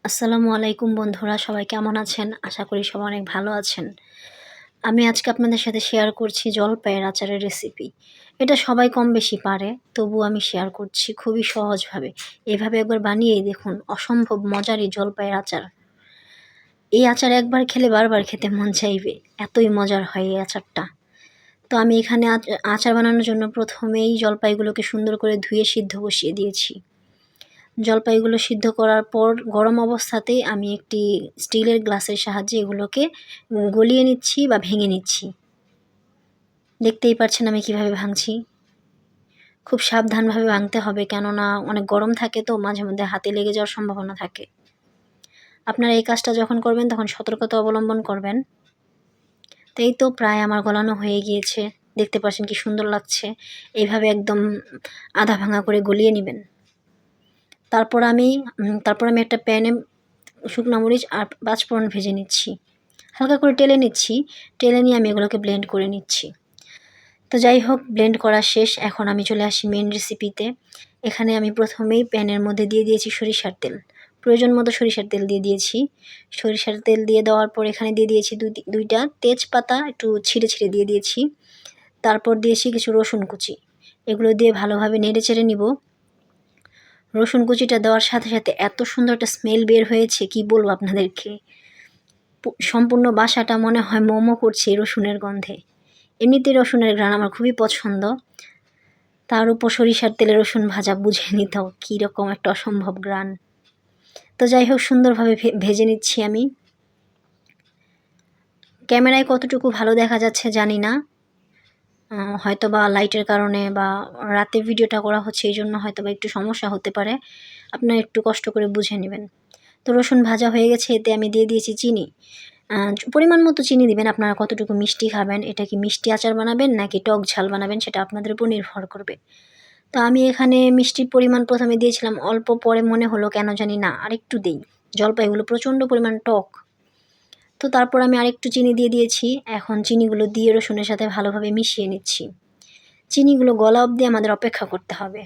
আসসালামু আলাইকুম বন্ধুরা, সবাই কেমন আছেন? আশা করি সবাই অনেক ভালো আছেন। আমি আজকে আপনাদের সাথে শেয়ার করছি জলপাইয়ের আচারের রেসিপি। এটা সবাই কম বেশি পারে, তবুও আমি শেয়ার করছি খুবই সহজভাবে। এভাবে একবার বানিয়েই দেখুন, অসম্ভব মজার এই জলপাইয়ের আচার। এই আচার একবার খেলে বারবার খেতে মন চাইবে, এতই মজার হয় এই আচারটা। তো আমি এখানে আচার বানানোর জন্য প্রথমেই জলপাইগুলোকে সুন্দর করে ধুয়ে সিদ্ধ বসিয়ে দিয়েছি। জলপাইগুলো সিদ্ধ করার পর গরম অবস্থাতেই আমি একটি স্টিলের গ্লাসের সাহায্যে এগুলোকে গলিয়ে নিচ্ছি বা ভেঙে নিচ্ছি। দেখতেই পাচ্ছেন আমি কিভাবে ভাঙছি। খুব সাবধানভাবে ভাঙতে হবে, কেননা অনেক গরম থাকে তো মাঝে মধ্যে হাতে লেগে যাওয়ার সম্ভাবনা থাকে। আপনারা এই কাজটা যখন করবেন তখন সতর্কতা অবলম্বন করবেন। তো এই তো প্রায় আমার গলানো হয়ে গিয়েছে। দেখতে পাচ্ছেন কি সুন্দর লাগছে। এইভাবে একদম আধা ভাঙা করে গলিয়ে নেবেন। তারপর আমি একটা প্যানে শুকনো মরিচ আর পাঁচফোড়ন ভেজে নিচ্ছি। হালকা করে টেলে নিচ্ছি। টেলে নিয়ে আমি এগুলোকে ব্লেন্ড করে নিচ্ছি। তো যাই হোক, ব্লেন্ড করা শেষ। এখন আমি চলে আসি মেন রেসিপিতে। এখানে আমি প্রথমেই প্যানের মধ্যে দিয়ে দিয়েছি সরিষার তেল। প্রয়োজন মতো সরিষার তেল দিয়ে দিয়েছি। সরিষার তেল দিয়ে দেওয়ার পর এখানে দিয়ে দিয়েছি দুইটা তেজপাতা একটু ছিঁড়ে ছিঁড়ে দিয়ে দিয়েছি। তারপর দিয়েছি কিছু রসুন কুচি। এগুলো দিয়ে ভালোভাবে নেড়ে চেড়ে নিব। রসুন কুচিটা দেওয়ার সাথে সাথে এত সুন্দর একটা স্মেল বের হয়েছে, কি বলবো আপনাদেরকে। সম্পূর্ণ বাসাটা মনে হয় মোমো করছে রসুনের গন্ধে। এমনিতেই রসুনের ঘ্রাণ আমার খুবই পছন্দ, তার উপর সরিষার তেলে রসুন ভাজা, বুঝে নিত কীরকম একটা অসম্ভব ঘ্রাণ। তো যাই হোক, সুন্দরভাবে ভেজে নিচ্ছি আমি। ক্যামেরায় কতটুকু ভালো দেখা যাচ্ছে জানি না, হয়তো বা লাইটের কারণে বা রাতে ভিডিওটা করা হচ্ছে এই জন্য হয়তো বা একটু সমস্যা হতে পারে। আপনারা একটু কষ্ট করে বুঝে নেবেন। তো রসুন ভাজা হয়ে গেছে, এতে আমি দিয়ে দিয়েছি চিনি। পরিমাণ মতো চিনি দিবেন। আপনারা কতটুকু মিষ্টি খাবেন, এটা কি মিষ্টি আচার বানাবেন নাকি টক ঝাল বানাবেন, সেটা আপনাদের উপর নির্ভর করবে। তো আমি এখানে মিষ্টির পরিমাণ প্রথমে দিয়েছিলাম অল্প, পরে মনে হলো কেন জানি না আরেকটু দেই। জলপাইগুলো প্রচণ্ড পরিমাণ টক। তো তারপর আমি আরেকটু চিনি দিয়ে দিয়েছি। এখন চিনিগুলো দিয়ে রসুনের সাথে ভালোভাবে মিশিয়ে নিচ্ছি। চিনিগুলো গলা অবধি আমাদের অপেক্ষা করতে হবে।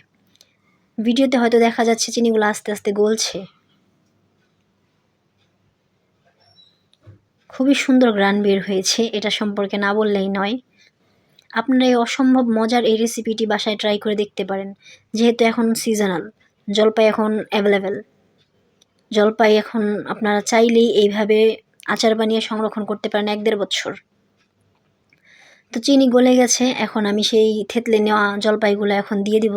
ভিডিওতে হয়তো দেখা যাচ্ছে চিনিগুলো আস্তে আস্তে গলছে। খুবই সুন্দর ঘ্রাণ বের হয়েছে, এটা সম্পর্কে না বললেই নয়। আপনারা এই অসম্ভব মজার এই রেসিপিটি বাসায় ট্রাই করে দেখতে পারেন। যেহেতু এখন সিজনাল, জলপাই এখন অ্যাভেলেবেল। জলপাই এখন আপনারা চাইলেই এইভাবে আচার বানিয়ে সংরক্ষণ করতে পারেন 1-1.5 বছর। তো চিনি গলে গেছে, এখন আমি সেই থেতলে নেওয়া জলপাইগুলো এখন দিয়ে দিব।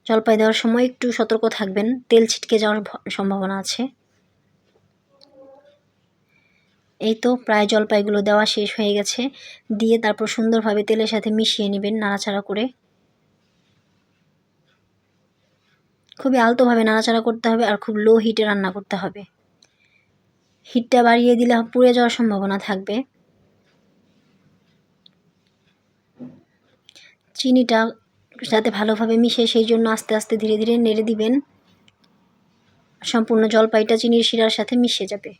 জলপাই দেওয়ার সময় একটু সতর্ক থাকবেন, তেল ছিটকে যাওয়ার সম্ভাবনা আছে। এই তো প্রায় জলপাইগুলো দেওয়া শেষ হয়ে গেছে। দিয়ে তারপর সুন্দরভাবে তেলের সাথে মিশিয়ে নেবেন নাড়াচাড়া করে। খুবই আলতোভাবে নাড়াচাড়া করতে হবে আর খুব লো হিটে রান্না করতে হবে। হিটটা বাড়িয়ে দিলে পুড়ে যাওয়ার সম্ভাবনা থাকবে। চিনিটা যাতে ভালোভাবে মিশে সেই জন্য আস্তে আস্তে ধীরে ধীরে নেড়ে দিবেন। সম্পূর্ণ জলপাইটা চিনির শিরার সাথে মিশে যাবে।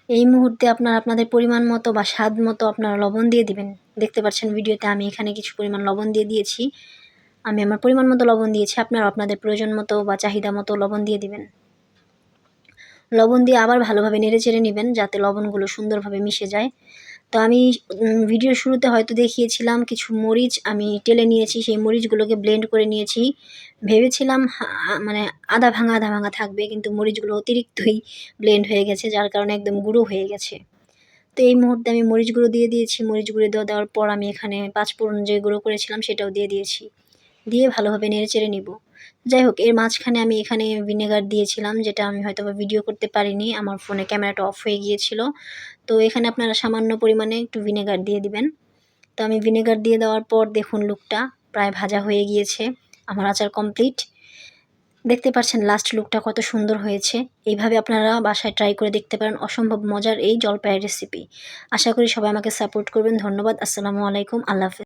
এই মুহূর্তে আপনারা আপনাদের পরিমাণ মতো বা স্বাদ মতো আপনারা লবণ দিয়ে দিবেন। দেখতে পাচ্ছেন ভিডিওতে আমি এখানে কিছু পরিমাণ লবণ দিয়ে দিয়েছি। আমি আমার পরিমাণ মতো লবণ দিয়েছি, আপনারা আপনাদের প্রয়োজন মতো বা চাহিদা মতো লবণ দিয়ে দিবেন। লবণ দিয়ে আবার ভালোভাবে নেড়ে চেড়ে নেবেন যাতে লবণগুলো সুন্দরভাবে মিশে যায়। তো আমি ভিডিওর শুরুতে হয়তো দেখিয়েছিলাম কিছু মরিচ আমি টেলে নিয়েছি, সেই মরিচগুলোকে ব্লেন্ড করে নিয়েছি। ভেবেছিলাম মানে আধা ভাঙা থাকবে, কিন্তু মরিচগুলো অতিরিক্তই ব্লেন্ড হয়ে গেছে, যার কারণে একদম গুঁড়ো হয়ে গেছে। তো এই মুহূর্তে আমি মরিচ গুঁড়ো দিয়ে দিয়েছি। মরিচ গুঁড়ো দেওয়ার পর আমি এখানে পাঁচফোড়ন যে গুঁড়ো করেছিলাম সেটাও দিয়ে দিয়েছি। দিয়ে ভালোভাবে নেড়ে চেড়ে নিব। যাই হোক, এর মাঝখানে আমি এখানে ভিনেগার দিয়েছিলাম, যেটা আমি হয়তোবা ভিডিও করতে পারিনি, আমার ফোনে ক্যামেরাটা অফ হয়ে গিয়েছিল। তো এখানে আপনারা সামান্য পরিমাণে একটু ভিনেগার দিয়ে দিবেন। তো আমি ভিনেগার দিয়ে দেওয়ার পর দেখুন লুকটা প্রায় ভাজা হয়ে গিয়েছে। আমার আচার কমপ্লিট। দেখতে পাচ্ছেন লাস্ট লুকটা কত সুন্দর হয়েছে। এইভাবে আপনারা বাসায় ট্রাই করে দেখতে পারেন অসম্ভব মজার এই জলপাইয়ের রেসিপি। আশা করি সবাই আমাকে সাপোর্ট করবেন। ধন্যবাদ। আসসালামু আলাইকুম। আল্লাহ হাফেজ।